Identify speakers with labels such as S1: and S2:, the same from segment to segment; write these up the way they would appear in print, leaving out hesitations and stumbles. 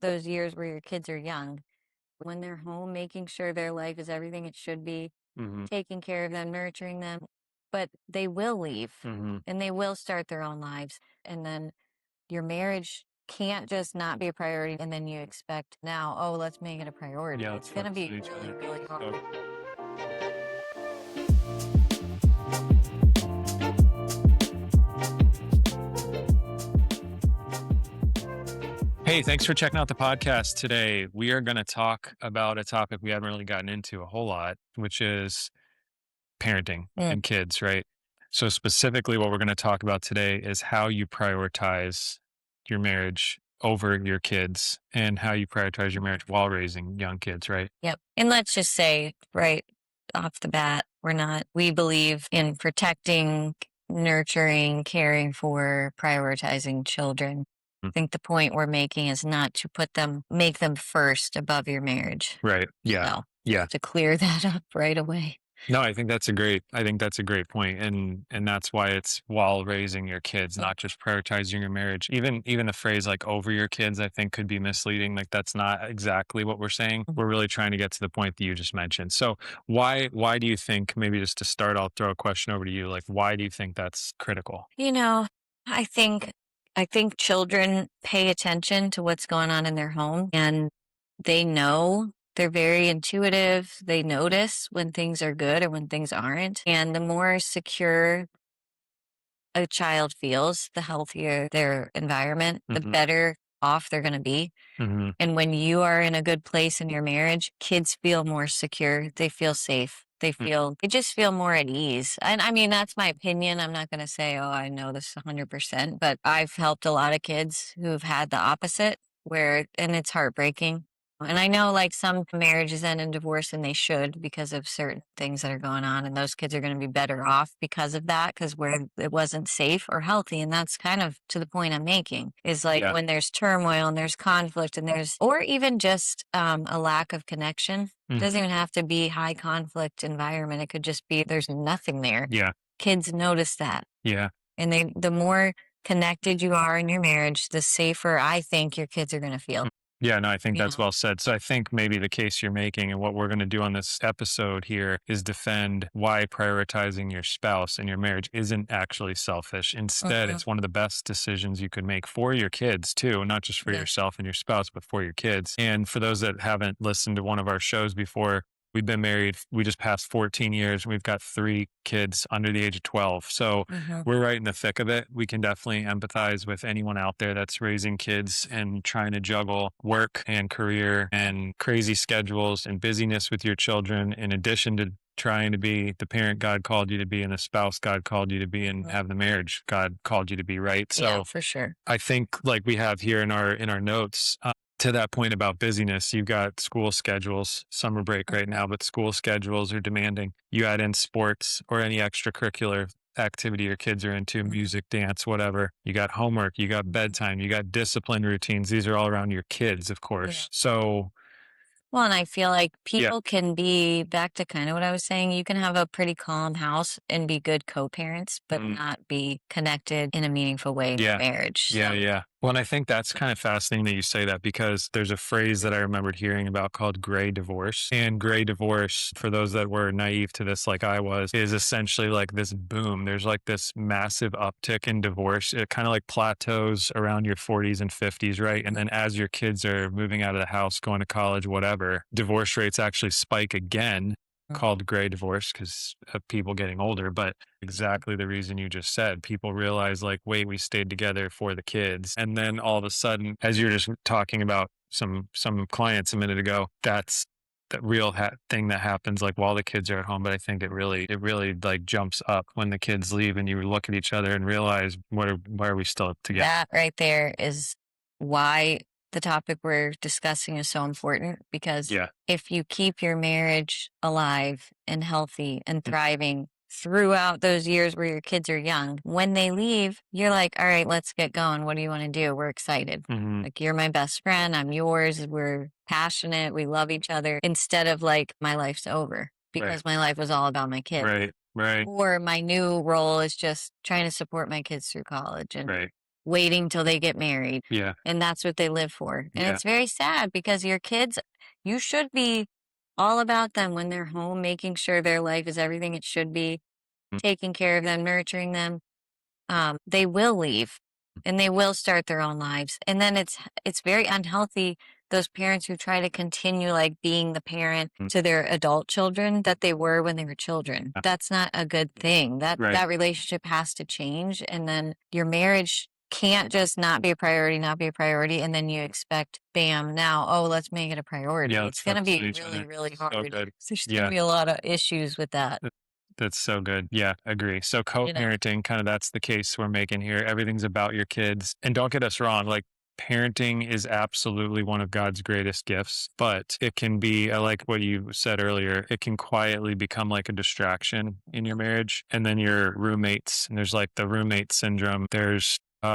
S1: those years where your kids are young, when they're home, making sure their life is everything it should be,
S2: Mhm.
S1: taking care of them, nurturing them, but they will leave
S2: Mhm.
S1: and they will start their own lives. And then your marriage can't just not be a priority and then you expect now, oh, let's make it a priority.
S2: Yeah,
S1: It's
S2: let's
S1: going to
S2: focus
S1: be
S2: on each
S1: really,
S2: other.
S1: really hard.
S2: So hey, thanks for checking out the podcast today. We are going to talk about a topic we haven't really gotten into a whole lot, which is parenting
S1: Mm.
S2: and kids, right? So, specifically, what we're going to talk about today is how you prioritize your marriage over your kids and how you prioritize your marriage while raising young kids, right?
S1: Yep. And let's just say right off the bat, we believe in protecting, nurturing, caring for, prioritizing children.
S2: Mm.
S1: I think the point we're making is not to make them first above your marriage.
S2: Right. Yeah.
S1: So
S2: Yeah.
S1: to clear that up right away.
S2: No, I think that's a great point. And that's why it's while raising your kids, not just prioritizing your marriage. Even the phrase like over your kids, I think could be misleading. Like that's not exactly what we're saying.
S1: Mhm.
S2: We're really trying to get to the point that you just mentioned. So why do you think, maybe just to start, I'll throw a question over to you. Like why do you think that's critical?
S1: You know, I think I think children pay attention to what's going on in their home and they know they're very intuitive. They notice when things are good or when things aren't. And the more secure a child feels, the healthier their environment, the
S2: Hmm.
S1: better off they're going to be.
S2: Hmm.
S1: And when you are in a good place in your marriage, kids feel more secure. They feel safe. They just feel more at ease. And I mean, that's my opinion. I'm not going to say, oh, I know this 100%, but I've helped a lot of kids who've had the opposite and it's heartbreaking. And I know like some marriages end in divorce and they should because of certain things that are going on. And those kids are going to be better off because of that, because where it wasn't safe or healthy. And that's kind of to the point I'm making is like
S2: Yeah.
S1: when there's turmoil and there's conflict and or even just a lack of connection. It
S2: Mhm.
S1: doesn't even have to be high conflict environment. It could just be there's nothing there.
S2: Yeah.
S1: Kids notice that.
S2: Yeah.
S1: And the more connected you are in your marriage, the safer I think your kids are going to feel.
S2: Yeah, no, I think
S1: You
S2: that's
S1: know?
S2: well said. So I think maybe the case you're making and what we're going to do on this episode here is defend why prioritizing your spouse and your marriage isn't actually selfish. Instead,
S1: Mhm.
S2: it's one of the best decisions you could make for your kids too, not just for
S1: Yeah.
S2: yourself and your spouse, but for your kids. And for those that haven't listened to one of our shows before, we've been married. We just passed 14 years. We've got 3 kids under the age of 12. So
S1: Mhm.
S2: we're right in the thick of it. We can definitely empathize with anyone out there that's raising kids and trying to juggle work and career and crazy schedules and busyness with your children, in addition to trying to be the parent God called you to be and the spouse God called you to be and
S1: Mhm.
S2: have the marriage God called you to be, right?
S1: Yeah,
S2: So
S1: for sure.
S2: I think like we have here in our notes, to that point about busyness, you've got school schedules, summer break right now, but school schedules are demanding. You add in sports or any extracurricular activity your kids are into,
S1: Mhm.
S2: music, dance, whatever. You got homework, you got bedtime, you got discipline routines. These are all around your kids, of
S1: Yeah.
S2: course. So
S1: Well, and I feel like
S2: yeah.
S1: people can be back to kind of what I was saying. You can have a pretty calm house and be good co-parents, but
S2: Mm.
S1: not be connected in a meaningful way in your
S2: Yeah.
S1: marriage.
S2: Yeah,
S1: So,
S2: yeah. Well, and I think that's kind of fascinating that you say that because there's a phrase that I remembered hearing about called gray divorce. And gray divorce, for those that were naive to this, like I was, is essentially like this boom. There's like this massive uptick in divorce. It kind of like plateaus around your 40s and 50s, right? And then as your kids are moving out of the house, going to college, whatever, divorce rates actually spike again,
S1: mm,
S2: called gray divorce because of people getting older. But exactly the reason you just said. People realize, like, wait, we stayed together for the kids. And then all of a sudden, as you're just talking about some clients a minute ago, that's the real thing that happens like while the kids are at home. But I think it really like jumps up when the kids leave and you look at each other and realize why are we still together?
S1: that right there is why the topic we're discussing is so important because
S2: Yeah.
S1: if you keep your marriage alive and healthy and thriving throughout those years where your kids are young, when they leave, you're like, all right, let's get going. What do you want to do? We're excited.
S2: Hmm.
S1: Like, you're my best friend. I'm yours. We're passionate. We love each other instead of like, my life's over
S2: Right.
S1: because my life was all about my kids.
S2: Right. Right.
S1: Or my new role is just trying to support my kids through college. And
S2: Right.
S1: waiting till they get married.
S2: Yeah.
S1: And that's what they live for. And
S2: Yeah.
S1: it's very sad because your kids, you should be all about them when they're home, making sure their life is everything it should be,
S2: Mm.
S1: taking care of them, nurturing them. They will leave and they will start their own lives. And then it's very unhealthy, those parents who try to continue like being the parent
S2: Mm.
S1: to their adult children that they were when they were children.
S2: Yeah.
S1: That's not a good thing.
S2: Right.
S1: That relationship has to change, and then your marriage can't just not be a priority, not be a priority, and then you expect, bam, now, oh, let's make it a priority.
S2: Yeah,
S1: It's
S2: let's
S1: going to
S2: focus
S1: be
S2: on each
S1: really,
S2: other.
S1: really
S2: So
S1: hard.
S2: good.
S1: There's going to
S2: Yeah.
S1: be a lot of issues with that,
S2: That's so good. Yeah, agree. So
S1: you know?
S2: co-parenting, kind of that's the case we're making here. Everything's about your kids. And don't get us wrong, like parenting is absolutely one of God's greatest gifts, but it can be, I like what you said earlier, it can quietly become like a distraction in your marriage. And then your roommates, and there's like the roommate syndrome.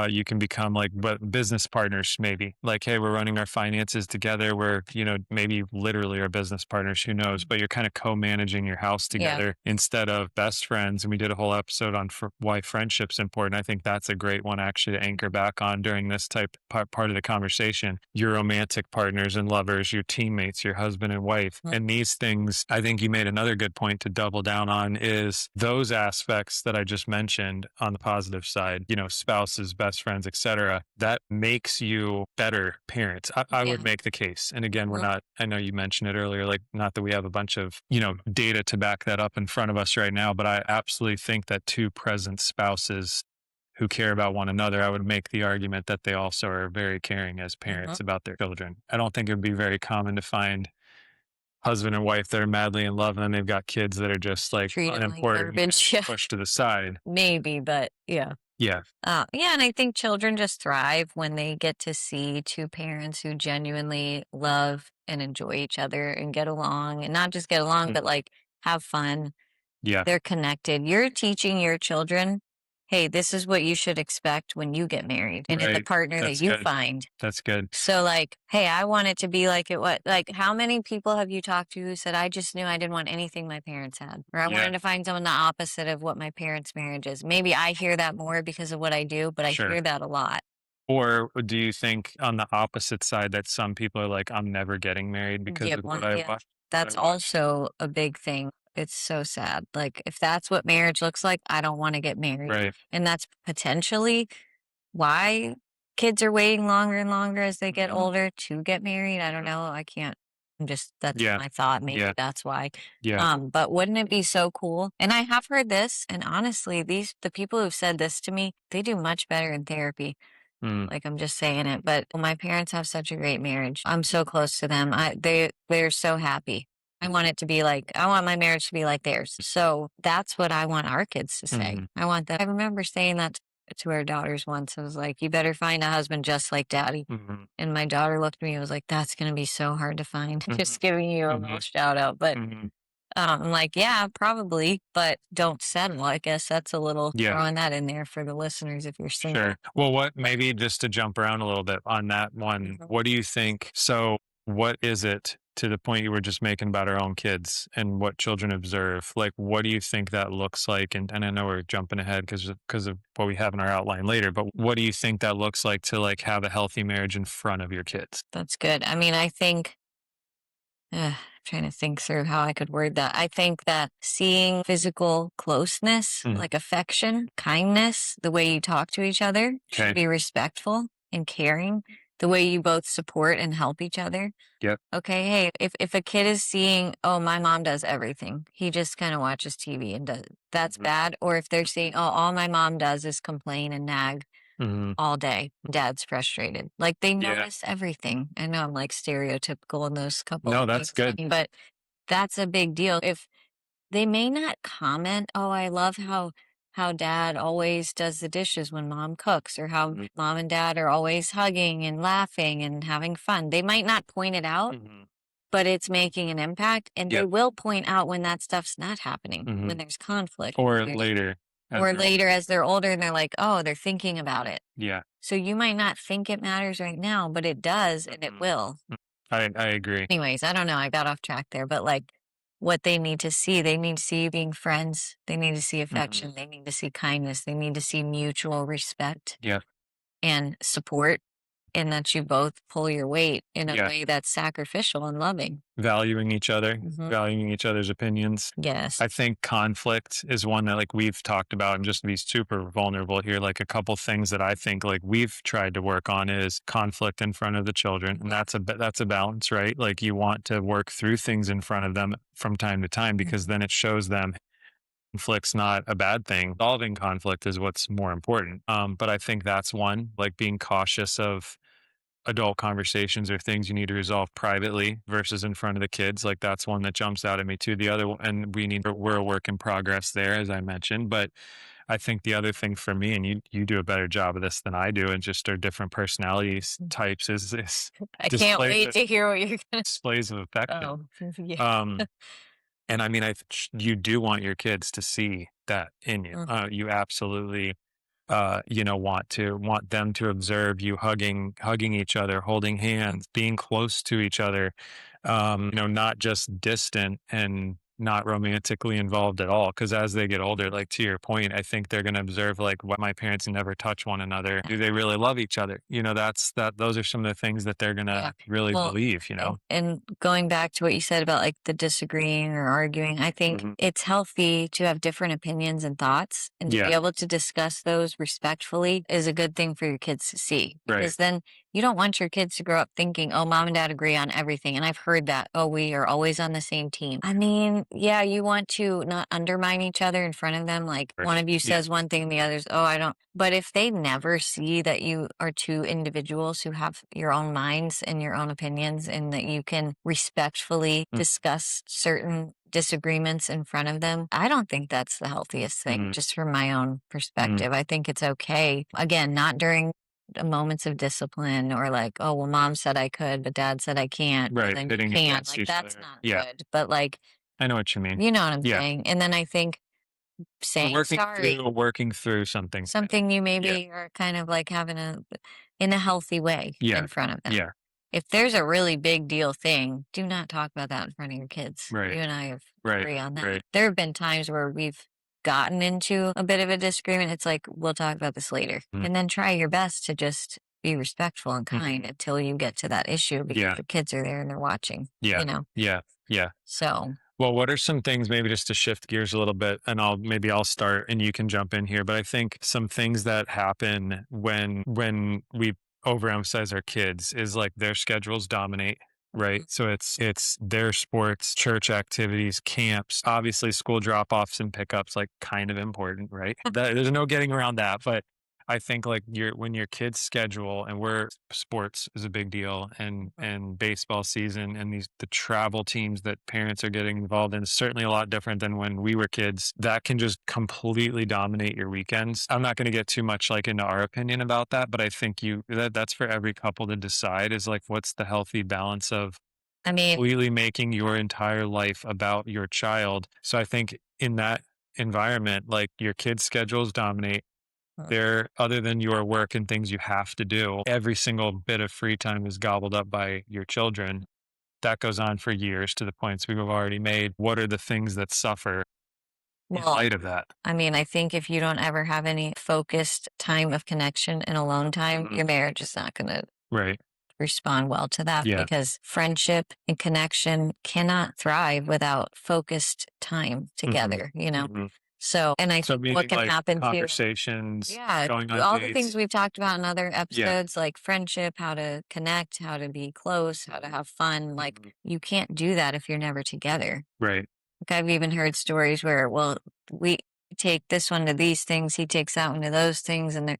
S2: You can become like business partners, maybe like, hey, we're running our finances together. We're, maybe literally our business partners, who knows, but you're kind of co-managing your house
S1: Yeah.
S2: together instead of best friends. And we did a whole episode on why friendship's important. I think that's a great one actually to anchor back on during this part of the conversation. Your romantic partners and lovers, your teammates, your husband and wife.
S1: Mhm.
S2: And these things, I think you made another good point to double down on, is those aspects that I just mentioned on the positive side, spouses, best friends, etc. That makes you better parents. I
S1: Yeah.
S2: would make the case. And again, we're
S1: Mhm.
S2: not, I know you mentioned it earlier, like not that we have a bunch of, data to back that up in front of us right now, but I absolutely think that two present spouses who care about one another, I would make the argument that they also are very caring as
S1: Mhm.
S2: parents about their children. I don't think it would be very common to find husband and wife that are madly in love and then they've got kids that are just like
S1: Treat it like
S2: unimportant,
S1: garbage. Yeah.
S2: pushed to the side.
S1: Maybe, but yeah.
S2: Yeah.
S1: Yeah, and I think children just thrive when they get to see two parents who genuinely love and enjoy each other and get along, and not just get along,
S2: Mm.
S1: but like have fun.
S2: Yeah.
S1: They're connected. You're teaching your children, hey, this is what you should expect when you get married and in the
S2: Right.
S1: partner that
S2: That's
S1: you
S2: good.
S1: find.
S2: That's good.
S1: So like, hey, I want it to be like it what like how many people have you talked to who said I just knew I didn't want anything my parents had? Or I
S2: Yeah.
S1: wanted to find someone the opposite of what my parents' marriage is. Maybe I hear that more because of what I do, but I
S2: Sure.
S1: hear that a lot.
S2: Or do you think on the opposite side that some people are like, I'm never getting married because
S1: Yeah,
S2: of
S1: one,
S2: what I
S1: yeah.
S2: watched? What I
S1: That's
S2: watched?
S1: also a big thing. It's so sad. Like if that's what marriage looks like, I don't want to get married.
S2: Right.
S1: And that's potentially why kids are waiting longer and longer as they get
S2: Mhm.
S1: older to get married. I don't know. I can't. That's
S2: Yeah.
S1: my thought. Maybe
S2: Yeah.
S1: that's why.
S2: Yeah.
S1: But wouldn't it be so cool? And I have heard this, and honestly, the people who've said this to me, they do much better in therapy.
S2: Mm.
S1: Like I'm just saying it, but my parents have such a great marriage. I'm so close to them. They're so happy. I want it to be like I want my marriage to be like theirs. So that's what I want our kids to say.
S2: Mhm.
S1: I want them. I remember saying that to our daughters once. I was like, "You better find a husband just like daddy."
S2: Mhm.
S1: And my daughter looked at me and was like, "That's going to be so hard to find."
S2: Mhm.
S1: Just giving you a little
S2: Mhm.
S1: shout out, but
S2: Mhm.
S1: I'm like, yeah, probably, but don't settle. I guess that's a little
S2: Yeah.
S1: throwing that in there for the listeners if you're single.
S2: Sure. Well, maybe just to jump around a little bit on that one,
S1: Mhm.
S2: what do you think? So, what is it to the point you were just making about our own kids and what children observe? Like, what do you think that looks like? And I know we're jumping ahead because of what we have in our outline later, but what do you think that looks like to like have a healthy marriage in front of your kids?
S1: That's good. I mean, I think trying to think through how I could word that. I think that seeing physical closeness,
S2: Mhm.
S1: like affection, kindness, the way you talk to each other should
S2: Okay.
S1: be respectful and caring, the way you both support and help each other.
S2: Yep.
S1: Okay, hey, if a kid is seeing, oh, my mom does everything, he just kind of watches TV and does that's
S2: Mhm.
S1: bad. Or if they're seeing, oh, all my mom does is complain and nag
S2: Mhm.
S1: all day. Dad's frustrated. Like they
S2: Yeah.
S1: notice everything. I know I'm like stereotypical in those couple
S2: No,
S1: of
S2: that's
S1: things,
S2: good.
S1: but that's a big deal. If they may not comment, "Oh, I love how dad always does the dishes when mom cooks," or how
S2: Mhm.
S1: mom and dad are always hugging and laughing and having fun. They might not point it out,
S2: Mhm.
S1: but it's making an impact, and they
S2: Yep.
S1: will point out when that stuff's not happening, when
S2: Mhm.
S1: there's conflict,
S2: Or later. As
S1: or
S2: they're
S1: later
S2: older.
S1: as they're older and they're like, "Oh, they're thinking about it."
S2: Yeah.
S1: So you might not think it matters right now, but it does, and it
S2: Mhm.
S1: will.
S2: I agree.
S1: Anyways, I don't know, I got off track there, but, like, what they need to see you being friends, they need to see
S2: Mhm.
S1: affection, they need to see kindness, they need to see mutual respect,
S2: Yeah.
S1: and support, and that you both pull your weight in a
S2: Yeah.
S1: way that's sacrificial and loving.
S2: Valuing each other,
S1: Mhm.
S2: valuing each other's opinions.
S1: Yes.
S2: I think conflict is one that like we've talked about and just to be super vulnerable here. Like a couple things that I think like we've tried to work on is conflict in front of the children. And that's a balance, right? Like you want to work through things in front of them from time to time because
S1: Mhm.
S2: then it shows them conflict's not a bad thing. Solving conflict is what's more important. But I think that's one, like being cautious of adult conversations or things you need to resolve privately versus in front of the kids. Like that's one that jumps out at me too. The other one, and we're a work in progress there, as I mentioned. But I think the other thing for me, and you do a better job of this than I do, and just our different personalities types is
S1: I can't
S2: displays
S1: wait to hear what you're gonna.
S2: displays of affection.
S1: Oh, yeah.
S2: Um, and I mean, you do want your kids to see that in you.
S1: Mm,
S2: You absolutely want them to observe you hugging each other, holding
S1: mm.
S2: hands, being close to each other, not just distant and not romantically involved at all. Because as they get older, like to your point, I think they're going to observe like what my parents never touch one another. Do they really love each other? Those are some of the things that they're going
S1: Yeah.
S2: to really
S1: Well,
S2: believe.
S1: and going back to what you said about like the disagreeing or arguing, I think
S2: Hmm.
S1: it's healthy to have different opinions and thoughts, and to be
S2: Yeah,
S1: able to discuss those respectfully is a good thing for your kids to see,
S2: right.
S1: because then you don't want your kids to grow up thinking, oh, mom and dad agree on everything. And I've heard that, oh, we are always on the same team. I mean, yeah, you want to not undermine each other in front of them. Like
S2: Right.
S1: one of you
S2: Yeah.
S1: says one thing and the other's, oh, I don't. But if they never see that you are two individuals who have your own minds and your own opinions, and that you can respectfully discuss certain disagreements in front of them, I don't think that's the healthiest thing,
S2: Mm-hmm.
S1: just from my own perspective. I think it's okay. Again, not during the moments of discipline, or like, oh, well, mom said I could, but dad said I can't. Well,
S2: Right.
S1: then you
S2: Pitting
S1: can't.
S2: against
S1: Like,
S2: each
S1: that's
S2: other.
S1: not
S2: Yeah,
S1: good. But like,
S2: I know what you mean.
S1: you know what I'm
S2: Yeah.
S1: saying? And then I think saying sorry,
S2: Working through something.
S1: something you
S2: Yeah.
S1: maybe are kind of like having in a healthy way
S2: Yeah.
S1: in front of them.
S2: Yeah.
S1: If there's a really big deal thing, do not talk about that in front of your kids.
S2: Right.
S1: You and I have
S2: Right.
S1: agree on that.
S2: Right.
S1: There have been times where we've gotten into a bit of a disagreement. It's like, we'll talk about this later.
S2: Mm.
S1: And then try your best to just be respectful and kind
S2: Mhm.
S1: until you get to that issue, because
S2: Yeah.
S1: the kids are there and they're watching,
S2: Yeah.
S1: you know?
S2: Yeah. Yeah.
S1: So,
S2: Well, what are some things maybe just to shift gears a little bit and I'll start and you can jump in here, but I think some things that happen when we overemphasize our kids is like their schedules dominate, right?
S1: mhm,
S2: So it's their sports, church activities, camps, obviously school drop-offs and pickups like kind of important, right? There's no getting around that, but I think like when your kids schedule and where sports is a big deal
S1: mhm.
S2: and baseball season and the travel teams that parents are getting involved in is certainly a lot different than when we were kids. That can just completely dominate your weekends. I'm not going to get too much like into our opinion about that, but I think that's for every couple to decide is like what's the healthy balance of
S1: I mean,
S2: completely making your entire life about your child. So I think in that environment, like your kids' schedules dominate
S1: mm,
S2: there, other than your work and things you have to do, every single bit of free time is gobbled up by your children. That goes on for years to the points we've already made. What are the things that suffer in
S1: well,
S2: light of that?
S1: I mean, I think if you don't ever have any focused time of connection and alone time,
S2: Mhm.
S1: your marriage is not going to
S2: Right.
S1: respond well to that,
S2: Yeah.
S1: because friendship and connection cannot thrive without focused time
S2: Hmm.
S1: together,
S2: Hmm.
S1: So, and I
S2: So
S1: think what
S2: meaning
S1: can
S2: like
S1: happen too,
S2: conversations,
S1: yeah,
S2: going on
S1: all the things
S2: dates.
S1: we've talked about in other
S2: Yeah.
S1: episodes, like friendship, how to connect, how to be close, how to have fun, like
S2: Mhm.
S1: you can't do that if you're never together.
S2: Right.
S1: Like I've even heard stories where, well, we take this one to these things, he takes that one to those things, and they're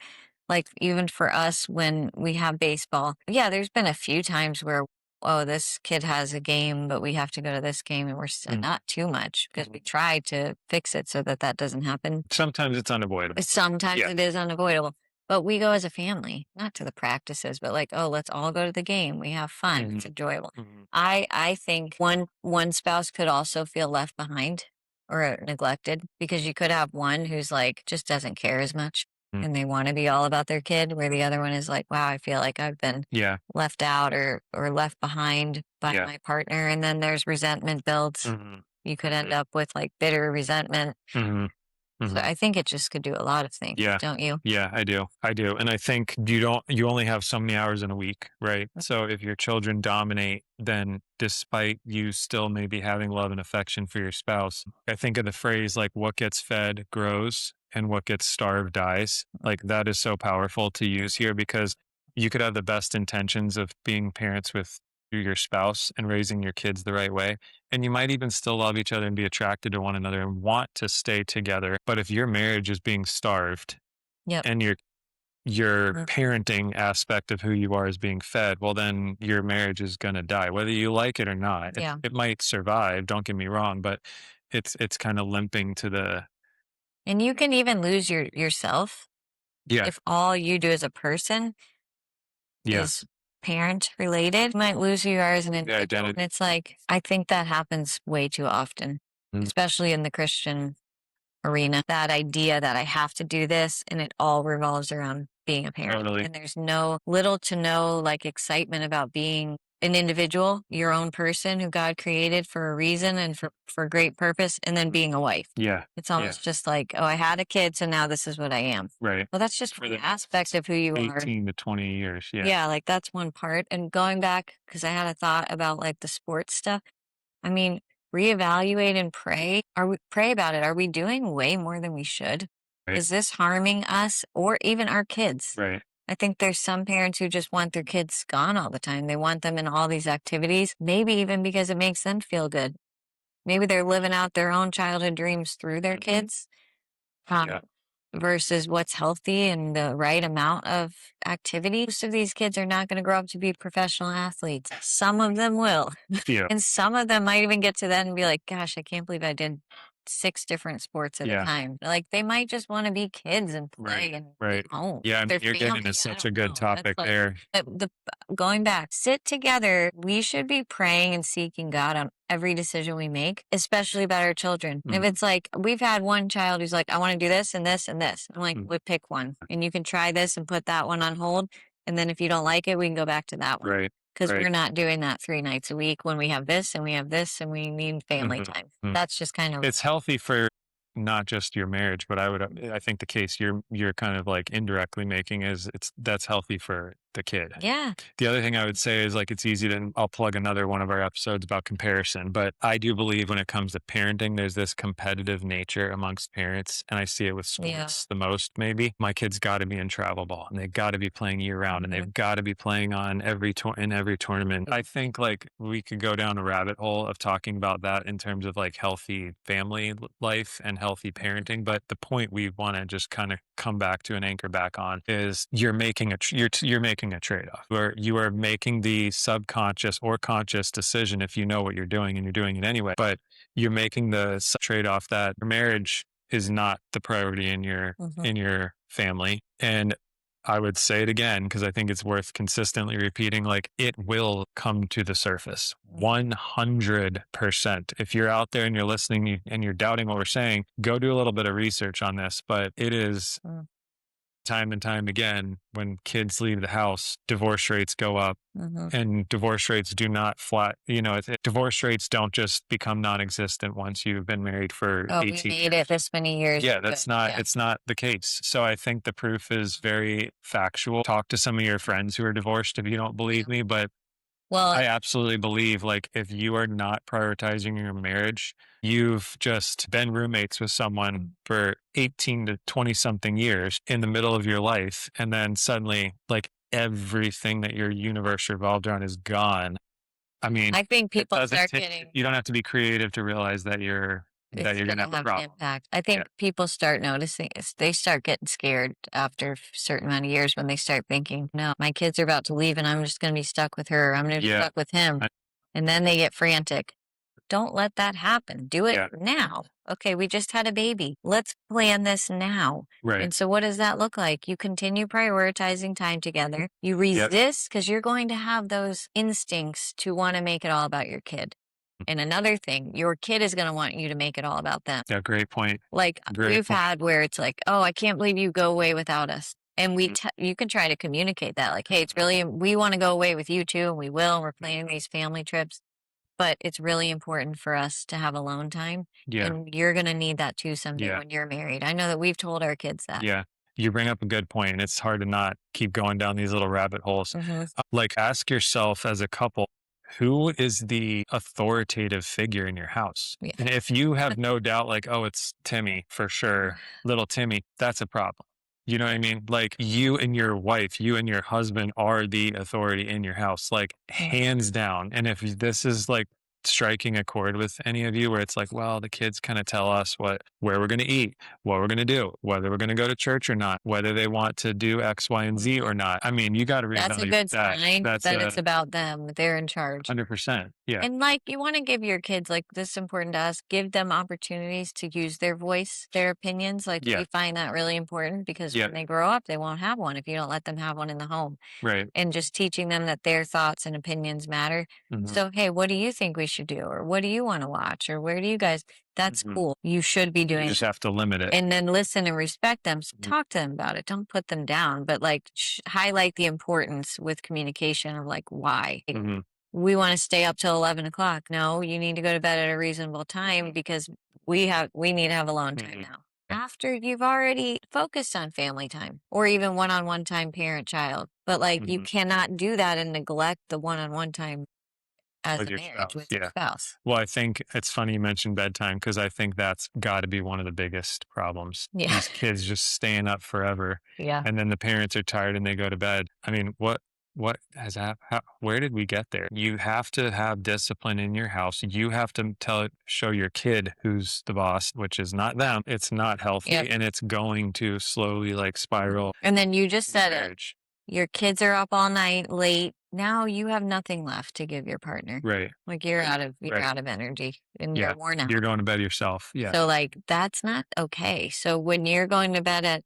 S1: like, even for us when we have baseball, yeah, there's been a few times where, oh, this kid has a game, but we have to go to this game, and
S2: Mm.
S1: not too much, because we
S2: Mhm.
S1: try to fix it so that that doesn't happen.
S2: Sometimes it's unavoidable.
S1: Sometimes
S2: Yeah.
S1: it is unavoidable, but we go as a family, not to the practices, but like, oh, let's all go to the game. We have fun. It's
S2: Hmm.
S1: enjoyable.
S2: Hmm.
S1: I think one spouse could also feel left behind or neglected, because you could have one who's like just doesn't care as much and they want to be all about their kid, where the other one is like, wow, I feel like I've been
S2: Yeah.
S1: left out or left behind by
S2: Yeah.
S1: my partner, and then there's resentment builds.
S2: Hmm.
S1: You could end up with like bitter resentment.
S2: Hmm.
S1: So
S2: Mhm.
S1: I think it just could do a lot of things,
S2: Yeah.
S1: don't you?
S2: Yeah, I do. I do. And I think you only have so many hours in a week, right? So if your children dominate, then despite you still maybe having love and affection for your spouse, I think of the phrase like what gets fed grows and what gets starved dies. Like that is so powerful to use here because you could have the best intentions of being parents with your spouse and raising your kids the right way. And you might even still love each other and be attracted to one another and want to stay together. But if your marriage is being starved
S1: Yep.
S2: and your
S1: Mm.
S2: parenting aspect of who you are is being fed, well, then your marriage is going to die, whether you like it or not.
S1: Yeah.
S2: It might survive. Don't get me wrong, but it's kind of limping to the
S1: And you can even lose yourself
S2: yeah
S1: if all you do as a person
S2: yeah
S1: is parent related. You might lose who you are as an
S2: the
S1: individual.
S2: identity.
S1: And it's like, I think that happens way too often,
S2: Mm,
S1: especially in the Christian arena. That idea that I have to do this and it all revolves around being a parent.
S2: totally.
S1: And there's no little to no like excitement about being an individual, your own person who God created for a reason and for great purpose, and then being a wife.
S2: Yeah,
S1: It's
S2: yeah,
S1: almost just like, oh, I had a kid, so now this is what I am.
S2: right.
S1: Well, that's just
S2: For
S1: one
S2: the
S1: aspect of who you are.
S2: 18 to 20 years. Yeah,
S1: Yeah, like that's one part. And going back, because I had a thought about like the sports stuff. I mean, reevaluate and pray. Pray about it? Are we doing way more than we should?
S2: right,
S1: Is this harming us or even our kids?
S2: right.
S1: I think there's some parents who just want their kids gone all the time. They want them in all these activities, maybe even because it makes them feel good. Maybe they're living out their own childhood dreams through their kids.
S2: Yeah,
S1: Versus what's healthy and the right amount of activity. Most of these kids are not going to grow up to be professional athletes. Some of them will.
S2: yeah,
S1: And some of them might even get to that and be like, gosh, I can't believe I did 6 different sports at a
S2: yeah.
S1: time. Like they might just want to be kids and
S2: Right,
S1: play and be
S2: right.
S1: home.
S2: Yeah, I mean,
S1: Their
S2: you're getting
S1: family.
S2: into
S1: I
S2: such a
S1: don't
S2: good
S1: know. That's
S2: topic
S1: like
S2: there.
S1: the going back, sit together. We should be praying and seeking God on every decision we make, especially about our children.
S2: Mm,
S1: If it's like we've had one child who's like, I want to do this and this and this. I'm like,
S2: mm,
S1: we pick one and you can try this and put that one on hold. And then if you don't like it, we can go back to that one.
S2: right,
S1: Because
S2: right.
S1: we're not doing that 3 nights a week when we have this and we have this and we need family
S2: Mhm,
S1: time.
S2: mm.
S1: That's just kind of,
S2: It's healthy for not just your marriage, but I think the case you're kind of like indirectly making is that's healthy for the kid.
S1: yeah.
S2: The other thing I would say is like it's easy to I'll plug another one of our episodes about comparison, but I do believe when it comes to parenting, there's this competitive nature amongst parents, and I see it with
S1: Yeah.
S2: sports the most maybe. My kids got to be in travel ball and they've got to be playing year round and
S1: Mhm.
S2: they've got to be playing on in every tournament. I think like we could go down a rabbit hole of talking about that in terms of like healthy family life and healthy parenting, but the point we want to just kind of come back to and anchor back on is you're making you're making a trade-off where you are making the subconscious or conscious decision if you know what you're doing and you're doing it anyway, but you're making the trade-off that your marriage is not the priority
S1: Mhm.
S2: in your family. And I would say it again because I think it's worth consistently repeating, like it will come to the surface 100%. If you're out there and you're listening and you're doubting what we're saying, go do a little bit of research on this. But it is
S1: Mm.
S2: time and time again when kids leave the house, divorce rates go up.
S1: Mhm.
S2: And divorce rates do not divorce rates don't just become non-existent once you've been married for
S1: Oh, we
S2: 18
S1: made it
S2: years.
S1: this many years.
S2: Yeah,
S1: We're good. Yeah.
S2: it's not the case. So I think the proof is very factual. Talk to some of your friends who are divorced if you don't
S1: Yeah.
S2: believe me, but
S1: Well,
S2: I absolutely believe like if you are not prioritizing your marriage, you've just been roommates with someone for 18 to 20 something years in the middle of your life. And then suddenly like everything that your universe revolved around is gone. I mean,
S1: I think
S2: it
S1: people
S2: doesn't
S1: start
S2: take,
S1: getting
S2: you don't have to be creative to realize that
S1: it's
S2: you're going to
S1: gonna
S2: have a
S1: have an
S2: problem.
S1: impact. I
S2: Yeah.
S1: think people start noticing they start getting scared after a certain amount of years when they start thinking, no, my kids are about to leave and I'm just gonna be stuck with her. I'm gonna be
S2: Yeah.
S1: stuck with him.
S2: I-
S1: And then they get frantic. Don't let that happen. Do it
S2: yeah.
S1: now. Okay, we just had a baby. Let's plan this now.
S2: Right.
S1: And so, what does that look like? You continue prioritizing time together. You
S2: Yep.
S1: resist because you're going to have those instincts to want to make it all about your kid. And another thing, your kid is going to want you to make it all about them.
S2: Yeah. Great point.
S1: Like
S2: Great
S1: we've
S2: point.
S1: had where it's like, oh, I can't believe you go away without us. And you can try to communicate that, like, hey, it's really, we want to go away with you too, and we will. And we're planning these family trips. but it's really important for us to have alone time.
S2: Yeah.
S1: And you're going to need that too someday
S2: Yeah.
S1: when you're married. I know that we've told our kids that.
S2: Yeah. You bring up a good point, and it's hard to not keep going down these little rabbit holes.
S1: Hmm.
S2: Like, ask yourself as a couple, who is the authoritative figure in your house?
S1: Yeah.
S2: And if you have no doubt, like, oh, it's Timmy for sure, little Timmy, that's a problem. You know what I mean? Like, you and your wife, you and your husband are the authority in your house, like,
S1: Mhm.
S2: hands down. And if this is like striking a chord with any of you where it's like, well, the kids kind of tell us where we're going to eat, what we're going to do, whether we're going to go to church or not, whether they want to do X, Y, and Z or not. I mean, you got to
S1: That's a
S2: reevaluate
S1: good
S2: that.
S1: sign
S2: That's
S1: that it's
S2: a
S1: about them. They're in charge.
S2: 100%. Yeah.
S1: And like you want to give your kids like this is important to us, give them opportunities to use their voice, their opinions. Like
S2: Yeah.
S1: we find that really important because
S2: Yeah.
S1: when they grow up, they won't have one if you don't let them have one in the home.
S2: Right.
S1: And just teaching them that their thoughts and opinions matter.
S2: Hmm.
S1: So, hey, what do you think we should do? Or what do you want to watch? Or where do you guys? That's
S2: Hmm.
S1: cool. You should be
S2: You
S1: doing
S2: just
S1: that.
S2: have to limit it.
S1: And then listen and respect them.
S2: Mhm.
S1: Talk to them about it. Don't put them down, but like highlight the importance with communication of like why.
S2: Mhm.
S1: We want to stay up till 11 o'clock. No, you need to go to bed at a reasonable time because we need to have alone time
S2: Mhm.
S1: now. After you've already focused on family time or even one-on-one time parent child. But like you
S2: Mhm.
S1: cannot do that and neglect the one-on-one time as
S2: With
S1: a
S2: your
S1: marriage
S2: spouse.
S1: with your
S2: Yeah.
S1: spouse.
S2: Well, I think it's funny you mentioned bedtime because I think that's got to be one of the biggest problems.
S1: Yeah.
S2: These kids just staying up forever,
S1: Yeah.
S2: and then the parents are tired and they go to bed. I mean, what has happened? Where did we get there? You have to have discipline in your house. You have to show your kid who's the boss, which is not them. It's not healthy,
S1: Yep.
S2: and it's going to slowly like spiral
S1: And then you just said it.
S2: marriage.
S1: Your kids are up all night late. Now you have nothing left to give your partner.
S2: Right.
S1: Like you're you're
S2: Right.
S1: out of energy and
S2: Yeah.
S1: you're worn out.
S2: You're going to bed yourself. Yeah.
S1: So like that's not okay. So when you're going to bed at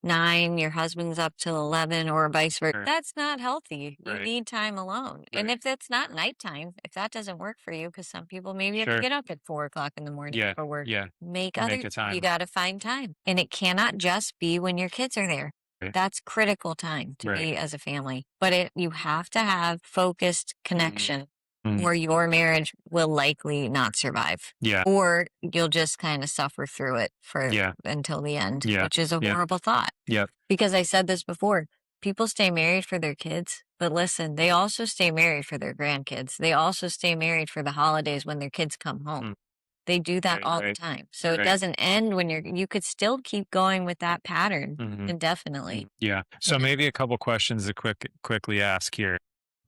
S1: 9, your husband's up till 11 or vice versa,
S2: Sure.
S1: that's not healthy. You
S2: Right.
S1: need time alone. And
S2: Right.
S1: if it's not nighttime, if that doesn't work for you, because some people maybe have to
S2: Sure.
S1: get up at 4 o'clock in the morning
S2: Yeah.
S1: for work,
S2: Yeah.
S1: make
S2: Make
S1: other,
S2: a time.
S1: you got to find time. And it cannot just be when your kids are there.
S2: Right.
S1: That's critical time to
S2: Right.
S1: be as a family. But you have to have focused connection
S2: Mhm.
S1: or your marriage will likely not survive.
S2: Yeah.
S1: Or you'll just kind of suffer through it for
S2: Yeah.
S1: until the end,
S2: Yeah.
S1: which is a
S2: Yeah.
S1: horrible thought.
S2: Yep.
S1: Because I said this before, people stay married for their kids, but listen, they also stay married for their grandkids. They also stay married for the holidays when their kids come home.
S2: Mm.
S1: They do that
S2: Right.
S1: all the
S2: Right.
S1: time. So it
S2: Right.
S1: doesn't end when you could still keep going with that pattern
S2: Mhm.
S1: indefinitely.
S2: Yeah. So
S1: know?
S2: maybe a couple questions to quickly ask here.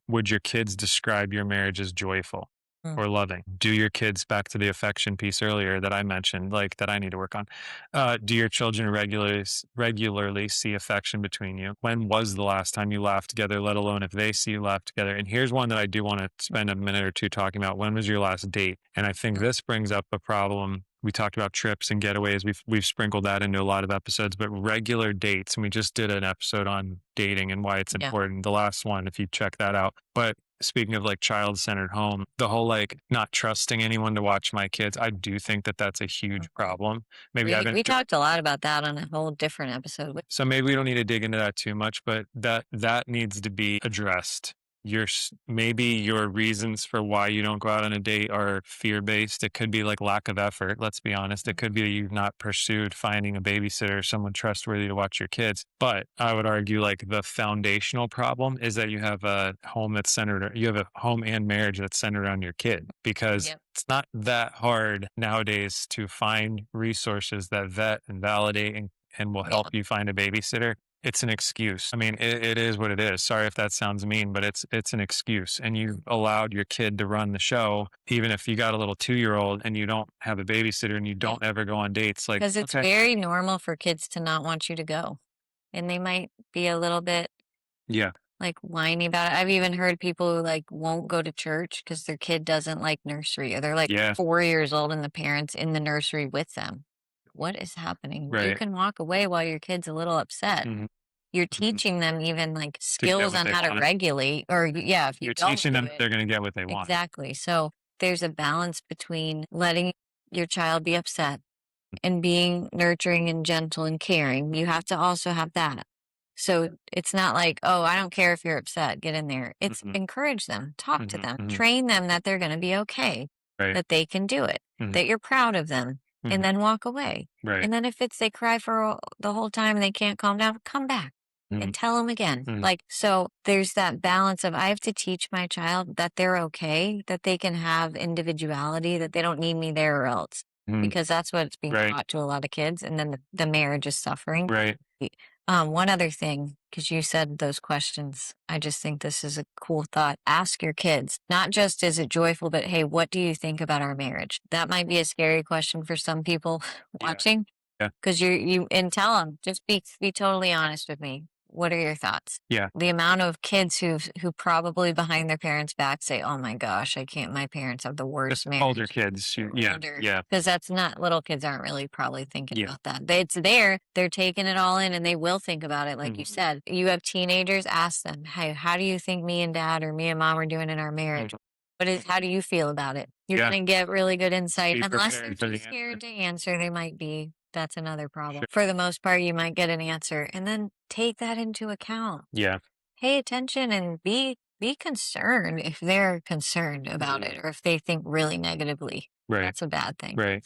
S2: Would your kids describe your marriage as joyful
S1: Mm.
S2: or loving? Do your kids, back to the affection piece earlier that I mentioned, like that I need to work on? Do your children regularly see affection between you? When was the last time you laughed together, let alone if they see you laugh together? And here's one that I do want to spend a minute or two talking about. When was your last date? And I think
S1: Mm.
S2: this brings up a problem. We talked about trips and getaways. We've sprinkled that into a lot of episodes, but regular dates. And we just did an episode on dating and why it's
S1: Yeah.
S2: important. The last one, if you check that out. But speaking of like child-centered home, the whole like not trusting anyone to watch my kids, I do think that that's a huge problem. Maybe I
S1: We
S2: haven't.
S1: talked a lot about that on a whole different episode.
S2: So maybe we don't need to dig into that too much, but that needs to be addressed. Maybe your reasons for why you don't go out on a date are fear-based. It could be like lack of effort. Let's be honest. It could be that you've not pursued finding a babysitter or someone trustworthy to watch your kids. But I would argue like the foundational problem is that you have a home you have a home and marriage that's centered on your kid, because
S1: Yep.
S2: it's not that hard nowadays to find resources that vet and validate and will help you find a babysitter. It's an excuse. I mean, it is what it is. Sorry if that sounds mean, but it's an excuse. And you allowed your kid to run the show, even if you got a little 2-year-old and you don't have a babysitter and you don't ever go on dates. Like,
S1: Because it's
S2: okay,
S1: very normal for kids to not want you to go. And they might be a little bit
S2: yeah,
S1: like whiny about it. I've even heard people who like won't go to church because their kid doesn't like nursery or they're like
S2: yeah,
S1: 4 years old and the parents in the nursery with them. What is happening? You
S2: right.
S1: can walk away while your kid's a little upset.
S2: Mhm.
S1: You're teaching them even like
S2: To get
S1: skills
S2: what
S1: on
S2: they
S1: how to
S2: want.
S1: regulate or yeah, if you
S2: You're
S1: don't
S2: teaching
S1: do
S2: them
S1: it.
S2: they're going to get what they want.
S1: Exactly. So there's a balance between letting your child be upset and being nurturing and gentle and caring. You have to also have that. So it's not like, oh, I don't care if you're upset, get in there. It's
S2: Mhm.
S1: encourage them, talk to
S2: Mhm.
S1: them,
S2: Mhm.
S1: train them that they're going to be okay,
S2: Right.
S1: that they can do it,
S2: Mhm.
S1: that you're proud of them, and
S2: Mhm.
S1: then walk away.
S2: Right.
S1: And then if it's they cry for the whole time and they can't calm down, come back
S2: Mhm.
S1: and tell them again.
S2: Mhm.
S1: Like, so there's that balance of I have to teach my child that they're okay, that they can have individuality, that they don't need me there or else,
S2: Mhm.
S1: because that's what's being
S2: Right.
S1: taught to a lot of kids. And then the marriage is suffering.
S2: Right.
S1: One other thing, because you said those questions, I just think this is a cool thought. Ask your kids, not just is it joyful, but hey, what do you think about our marriage? That might be a scary question for some people
S2: Yeah.
S1: watching,
S2: Yeah.
S1: because and tell them, just be totally honest with me. What are your thoughts?
S2: Yeah.
S1: The amount of kids who probably behind their parents' back say, "Oh my gosh, I can't. My parents have the
S2: Just
S1: worst
S2: older
S1: marriage."
S2: kids. Yeah. Yeah.
S1: Because that's not little kids aren't really probably thinking
S2: Yeah.
S1: about that. It's there, they're taking it all in and they will think about it. Like you
S2: Mhm.
S1: said, you have teenagers, ask them, hey, how do you think me and dad or me and mom are doing in our marriage?
S2: Mhm.
S1: How do you feel about it? You're
S2: Yeah.
S1: going to get really good insight.
S2: Be
S1: Unless they're
S2: prepared for
S1: too
S2: the answer.
S1: scared to answer, they might be. That's another problem.
S2: Sure.
S1: For the most part, you might get an answer and then take that into account.
S2: Yeah.
S1: Pay attention and be concerned if they're concerned about
S2: Mhm.
S1: it or if they think really negatively.
S2: Right.
S1: That's a bad thing.
S2: Right.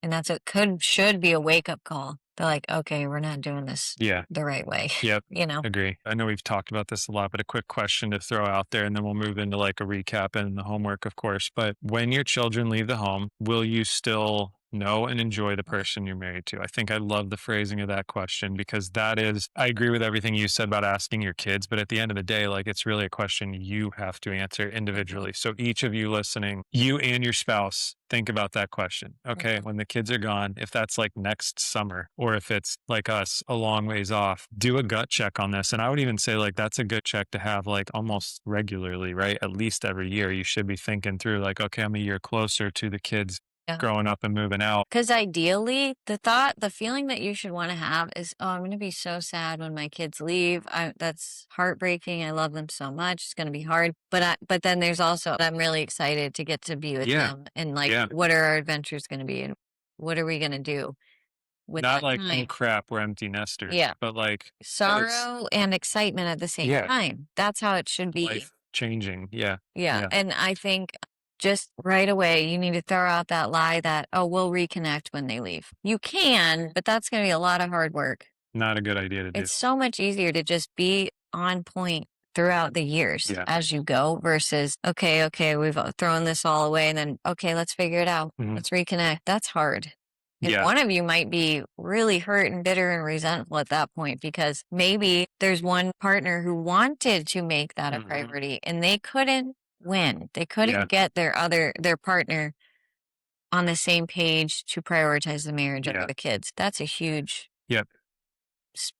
S1: And that's a should be a wake up call. They're like, okay, we're not doing this
S2: Yeah.
S1: the right way,
S2: Yep.
S1: you know?
S2: Agree. I know we've talked about this a lot, but a quick question to throw out there, and then we'll move into like a recap and the homework, of course. But when your children leave the home, will you still know and enjoy the person you're married to? I think I love the phrasing of that question because that is, I agree with everything you said about asking your kids, but at the end of the day, like it's really a question you have to answer individually. So each of you listening, you and your spouse, think about that question. Okay.
S1: Mhm.
S2: When the kids are gone, if that's like next summer or if it's like us a long ways off, do a gut check on this. And I would even say like that's a good check to have like almost regularly, right? At least every year, you should be thinking through like, okay, I'm a year closer to the kids
S1: Yeah.
S2: growing up and moving out.
S1: Because ideally, the feeling that you should want to have is, oh, I'm going to be so sad when my kids leave. That's heartbreaking. I love them so much. It's going to be hard. But then there's also, I'm really excited to get to be with
S2: Yeah.
S1: them. And like,
S2: Yeah.
S1: what are our adventures going to be? And what are we going to do with
S2: Not
S1: that
S2: like, oh
S1: time?
S2: crap, we're empty nesters,
S1: Yeah.
S2: but like, it's,
S1: Sorrow and excitement at the same
S2: yeah,
S1: time. That's how it should be.
S2: life changing. Yeah.
S1: Yeah,
S2: Yeah.
S1: and I think just right away, you need to throw out that lie that, "Oh, we'll reconnect when they leave." You can, but that's gonna be a lot of hard work.
S2: Not a good idea to do.
S1: It's so much easier to just be on point throughout the years
S2: Yeah.
S1: as you go versus, "Okay, we've thrown this all away, and then, okay, let's figure it out.
S2: Mhm.
S1: Let's reconnect." That's hard. And
S2: Yeah.
S1: one of you might be really hurt and bitter and resentful at that point because maybe there's one partner who wanted to make that a
S2: Mhm.
S1: priority and they couldn't win. They
S2: Yeah.
S1: couldn't get their partner on the same page to prioritize the marriage over
S2: Yeah.
S1: the kids. That's a huge
S2: Yep.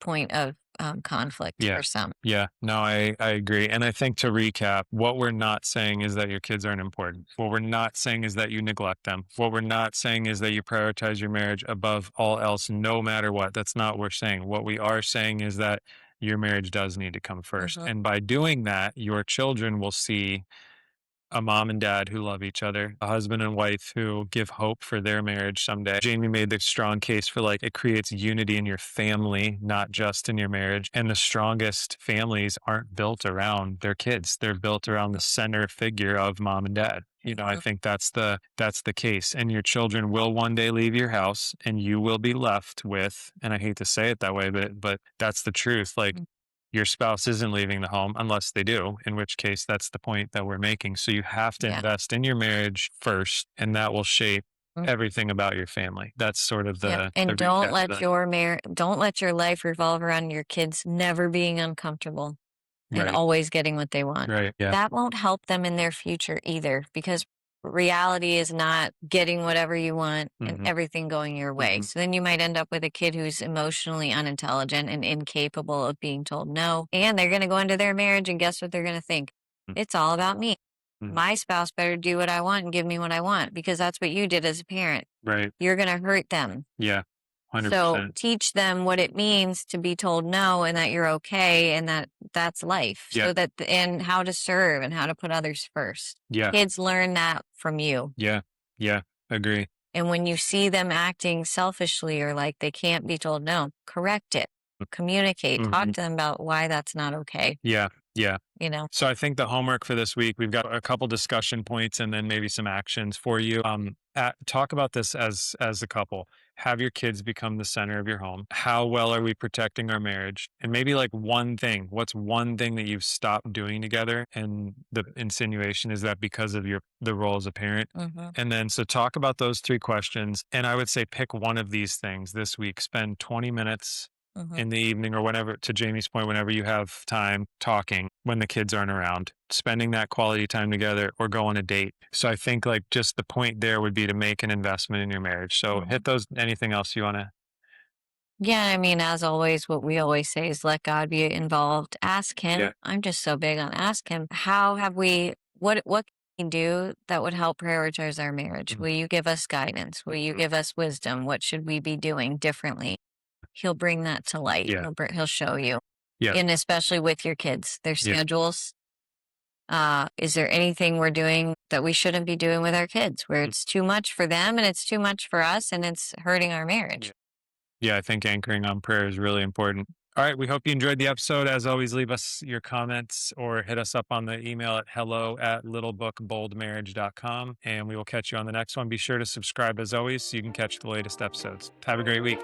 S1: point of conflict
S2: Yeah.
S1: for some.
S2: Yeah. No, I agree. And I think to recap, what we're not saying is that your kids aren't important. What we're not saying is that you neglect them. What we're not saying is that you prioritize your marriage above all else, no matter what. That's not what we're saying. What we are saying is that your marriage does need to come first.
S1: Mhm.
S2: And by doing that, your children will see a mom and dad who love each other, a husband and wife who give hope for their marriage someday. Jamie made the strong case for like it creates unity in your family, not just in your marriage. And the strongest families aren't built around their kids. They're built around the center figure of mom and dad. You know, I
S1: Mhm.
S2: think that's the case. And your children will one day leave your house and you will be left with, and I hate to say it that way, but that's the truth. Like your spouse isn't leaving the home unless they do, in which case that's the point that we're making. So you have to
S1: Yeah.
S2: invest in your marriage first, and that will shape
S1: Mm.
S2: everything about your family. That's sort of
S1: Yeah.
S2: the
S1: And
S2: recap of that.
S1: don't let your life revolve around your kids never being uncomfortable and
S2: Right.
S1: always getting what they want.
S2: Right. Yeah.
S1: That won't help them in their future either because reality is not getting whatever you want and
S2: Hmm.
S1: everything going your way.
S2: Hmm.
S1: So then you might end up with a kid who's emotionally unintelligent and incapable of being told no. And they're going to go into their marriage and guess what they're going to think? It's all about me.
S2: Hmm.
S1: My spouse better do what I want and give me what I want because that's what you did as a parent.
S2: Right.
S1: You're going to hurt them.
S2: Yeah.
S1: So
S2: 100%.
S1: teach them what it means to be told no and that you're okay and that that's life.
S2: Yeah.
S1: So that and how to serve and how to put others first.
S2: Yeah.
S1: Kids learn that from you.
S2: Yeah. Yeah. Agree.
S1: And when you see them acting selfishly or like they can't be told no, correct it. communicate, talk
S2: Mhm.
S1: to them about why that's not okay,
S2: Yeah. Yeah.
S1: you know?
S2: So I think the homework for this week, we've got a couple discussion points and then maybe some actions for you. Talk about this as a couple. Have your kids become the center of your home. How well are we protecting our marriage? And maybe like one thing. What's one thing that you've stopped doing together? And the insinuation is that because of the role as a parent.
S1: Mhm,
S2: And then so talk about those three questions. And I would say pick one of these things this week. Spend 20 minutes
S1: mhm.
S2: in the evening or whenever, to Jamie's point, whenever you have time talking when the kids aren't around, spending that quality time together or go on a date. So I think like just the point there would be to make an investment in your marriage. So hit
S1: Mhm.
S2: those. Anything else you want to?
S1: Yeah, I mean, as always, what we always say is let God be involved. Ask
S2: Yeah.
S1: him. I'm just so big on ask him. How have we what can we do that would help prioritize our marriage?
S2: Mhm.
S1: Will you give us guidance? Will you give us wisdom? What should we be doing differently? He'll bring that to light.
S2: Yeah.
S1: He'll show you.
S2: Yeah.
S1: And especially with your kids, their
S2: Yeah.
S1: schedules. Is there anything we're doing that we shouldn't be doing with our kids where
S2: Mm.
S1: it's too much for them and it's too much for us and it's hurting our
S2: Yeah.
S1: marriage?
S2: Yeah. I think anchoring on prayer is really important. All right. We hope you enjoyed the episode. As always, leave us your comments or hit us up on the email at hello@littlebookboldmarriage.com. And we will catch you on the next one. Be sure to subscribe as always so you can catch the latest episodes. Have a great week.